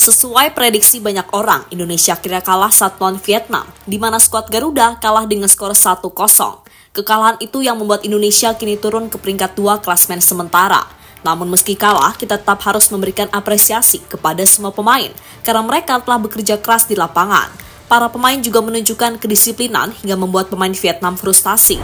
Sesuai prediksi banyak orang, Indonesia akhirnya kalah saat melawan Vietnam, di mana skuad Garuda kalah dengan skor 1-0. Kekalahan itu yang membuat Indonesia kini turun ke peringkat 2 klasemen sementara. Namun meski kalah, kita tetap harus memberikan apresiasi kepada semua pemain, karena mereka telah bekerja keras di lapangan. Para pemain juga menunjukkan kedisiplinan hingga membuat pemain Vietnam frustasi.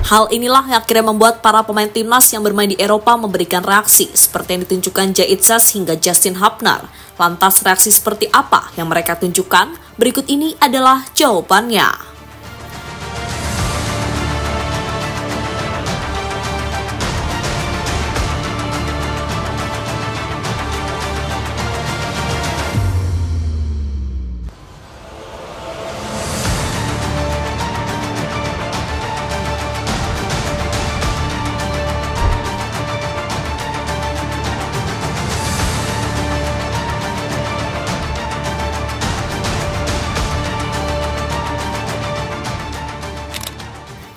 Hal inilah yang akhirnya membuat para pemain timnas yang bermain di Eropa memberikan reaksi, seperti yang ditunjukkan Jay Itzas hingga Justin Hubner. Lantas reaksi seperti apa yang mereka tunjukkan? Berikut ini adalah jawabannya.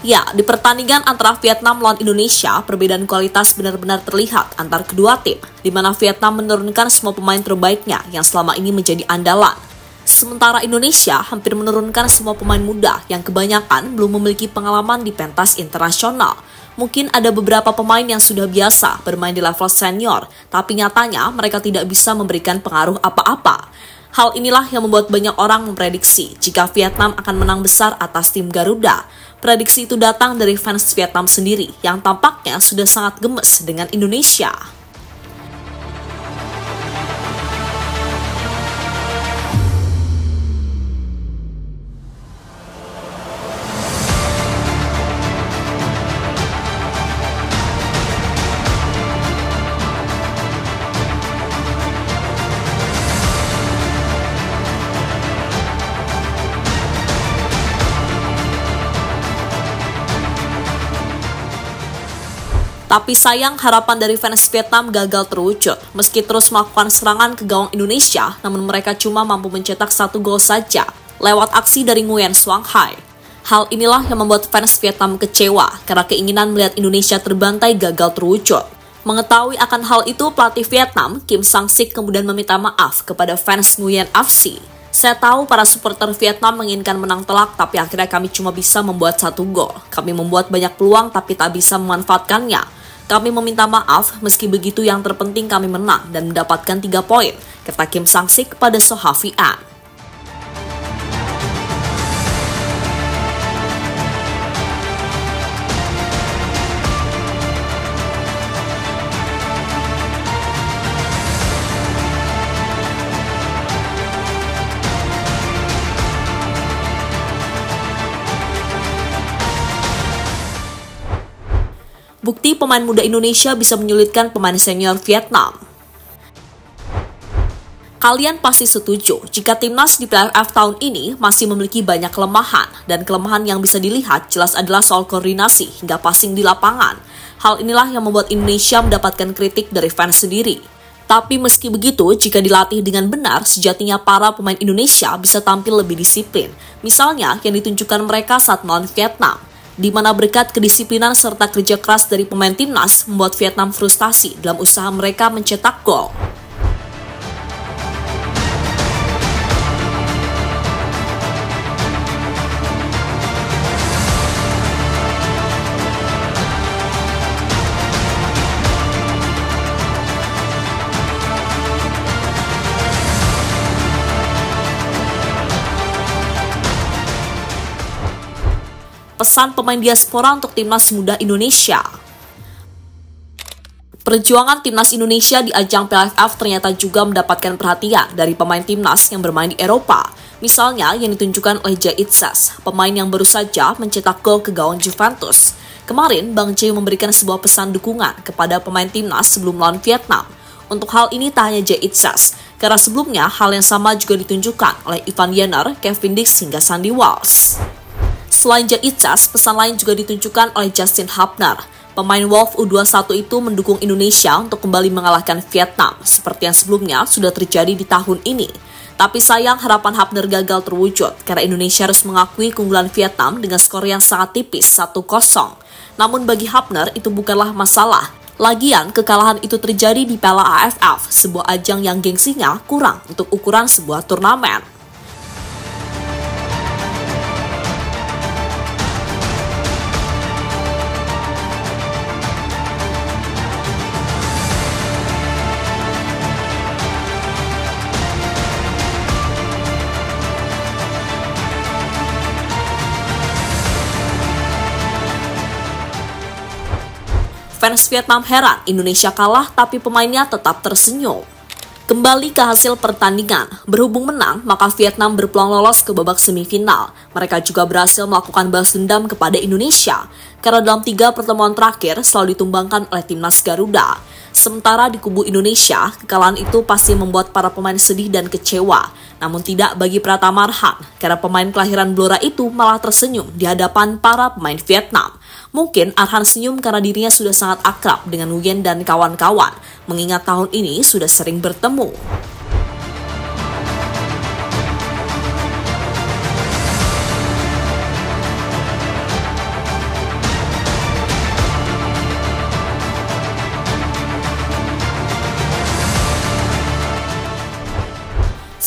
Ya, di pertandingan antara Vietnam melawan Indonesia, perbedaan kualitas benar-benar terlihat antar kedua tim, di mana Vietnam menurunkan semua pemain terbaiknya yang selama ini menjadi andalan. Sementara Indonesia hampir menurunkan semua pemain muda yang kebanyakan belum memiliki pengalaman di pentas internasional. Mungkin ada beberapa pemain yang sudah biasa bermain di level senior, tapi nyatanya mereka tidak bisa memberikan pengaruh apa-apa. Hal inilah yang membuat banyak orang memprediksi jika Vietnam akan menang besar atas tim Garuda. Prediksi itu datang dari fans Vietnam sendiri yang tampaknya sudah sangat gemes dengan Indonesia. Tapi sayang harapan dari fans Vietnam gagal terwujud. Meski terus melakukan serangan ke gawang Indonesia, namun mereka cuma mampu mencetak 1 gol saja lewat aksi dari Nguyen Xuan Hai. Hal inilah yang membuat fans Vietnam kecewa karena keinginan melihat Indonesia terbantai gagal terwujud. Mengetahui akan hal itu, pelatih Vietnam, Kim Sang-sik, kemudian meminta maaf kepada fans Nguyen FC. Saya tahu para supporter Vietnam menginginkan menang telak, tapi akhirnya kami cuma bisa membuat 1 gol. Kami membuat banyak peluang tapi tak bisa memanfaatkannya. Kami meminta maaf, meski begitu yang terpenting kami menang dan mendapatkan 3 poin, kata Kim Sang-sik kepada Sohavian. Bukti pemain muda Indonesia bisa menyulitkan pemain senior Vietnam. Kalian pasti setuju jika timnas di Piala AFF tahun ini masih memiliki banyak kelemahan, dan kelemahan yang bisa dilihat jelas adalah soal koordinasi hingga passing di lapangan. Hal inilah yang membuat Indonesia mendapatkan kritik dari fans sendiri. Tapi meski begitu, jika dilatih dengan benar, sejatinya para pemain Indonesia bisa tampil lebih disiplin. Misalnya yang ditunjukkan mereka saat melawan Vietnam, di mana berkat kedisiplinan serta kerja keras dari pemain timnas membuat Vietnam frustasi dalam usaha mereka mencetak gol. Pesan pemain diaspora untuk timnas muda Indonesia. Perjuangan timnas Indonesia di ajang Piala AFF ternyata juga mendapatkan perhatian dari pemain timnas yang bermain di Eropa. Misalnya yang ditunjukkan oleh Jay Itzas, pemain yang baru saja mencetak gol ke gawang Juventus. Kemarin, Bang Jay memberikan sebuah pesan dukungan kepada pemain timnas sebelum melawan Vietnam. Untuk hal ini tak hanya Jay Itzas, karena sebelumnya hal yang sama juga ditunjukkan oleh Ivan Jenner, Kevin Dix hingga Sandy Walsh. Selain Jay Itzas, pesan lain juga ditunjukkan oleh Justin Hubner. Pemain Wolf U21 itu mendukung Indonesia untuk kembali mengalahkan Vietnam, seperti yang sebelumnya sudah terjadi di tahun ini. Tapi sayang harapan Hubner gagal terwujud, karena Indonesia harus mengakui keunggulan Vietnam dengan skor yang sangat tipis 1-0. Namun bagi Hubner itu bukanlah masalah. Lagian, kekalahan itu terjadi di Piala AFF, sebuah ajang yang gengsinya kurang untuk ukuran sebuah turnamen. Fans Vietnam heran, Indonesia kalah tapi pemainnya tetap tersenyum. Kembali ke hasil pertandingan, berhubung menang, maka Vietnam berpeluang lolos ke babak semifinal. Mereka juga berhasil melakukan balas dendam kepada Indonesia, karena dalam 3 pertemuan terakhir selalu ditumbangkan oleh timnas Garuda. Sementara di kubu Indonesia, kekalahan itu pasti membuat para pemain sedih dan kecewa. Namun tidak bagi Pratama Arhan, karena pemain kelahiran Blora itu malah tersenyum di hadapan para pemain Vietnam. Mungkin Arhan senyum karena dirinya sudah sangat akrab dengan Nguyen dan kawan-kawan, mengingat tahun ini sudah sering bertemu.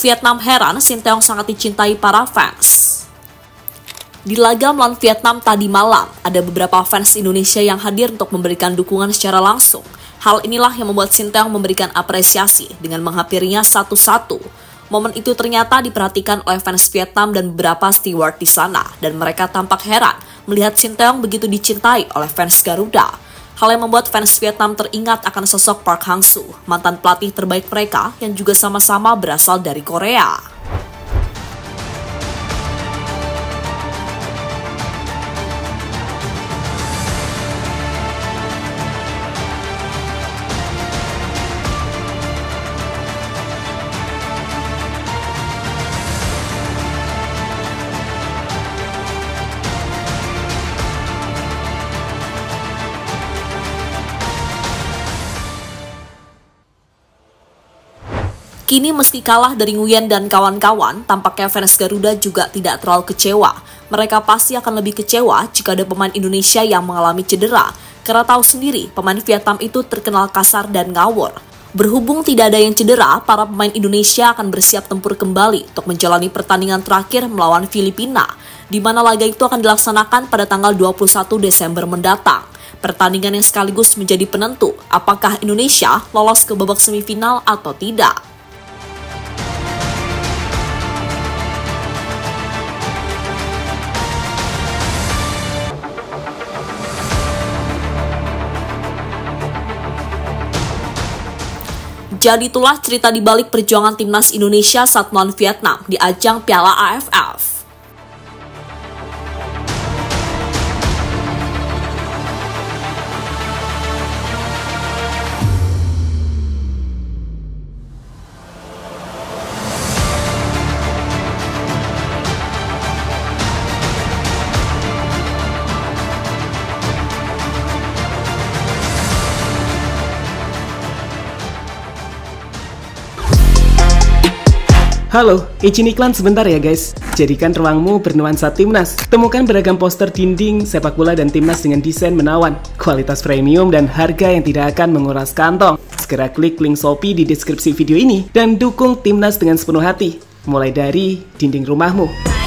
Vietnam heran, Sinteyong sangat dicintai para fans. Di laga melawan Vietnam tadi malam, ada beberapa fans Indonesia yang hadir untuk memberikan dukungan secara langsung. Hal inilah yang membuat Sinteyong memberikan apresiasi dengan menghampirinya satu-satu. Momen itu ternyata diperhatikan oleh fans Vietnam dan beberapa steward di sana, dan mereka tampak heran melihat Sinteyong begitu dicintai oleh fans Garuda. Hal yang membuat fans Vietnam teringat akan sosok Park Hang-seo, mantan pelatih terbaik mereka yang juga sama-sama berasal dari Korea. Kini meski kalah dari Nguyen dan kawan-kawan, tampaknya fans Garuda juga tidak terlalu kecewa. Mereka pasti akan lebih kecewa jika ada pemain Indonesia yang mengalami cedera, karena tahu sendiri pemain Vietnam itu terkenal kasar dan ngawur. Berhubung tidak ada yang cedera, para pemain Indonesia akan bersiap tempur kembali untuk menjalani pertandingan terakhir melawan Filipina, di mana laga itu akan dilaksanakan pada tanggal 21 Desember mendatang. Pertandingan yang sekaligus menjadi penentu apakah Indonesia lolos ke babak semifinal atau tidak. Jadi itulah cerita di balik perjuangan timnas Indonesia saat melawan Vietnam di ajang Piala AFF. Halo, izin iklan sebentar ya guys. Jadikan ruangmu bernuansa timnas. Temukan beragam poster dinding, sepak bola dan timnas dengan desain menawan, kualitas premium dan harga yang tidak akan menguras kantong. Segera klik link Shopee di deskripsi video ini dan dukung timnas dengan sepenuh hati. Mulai dari dinding rumahmu.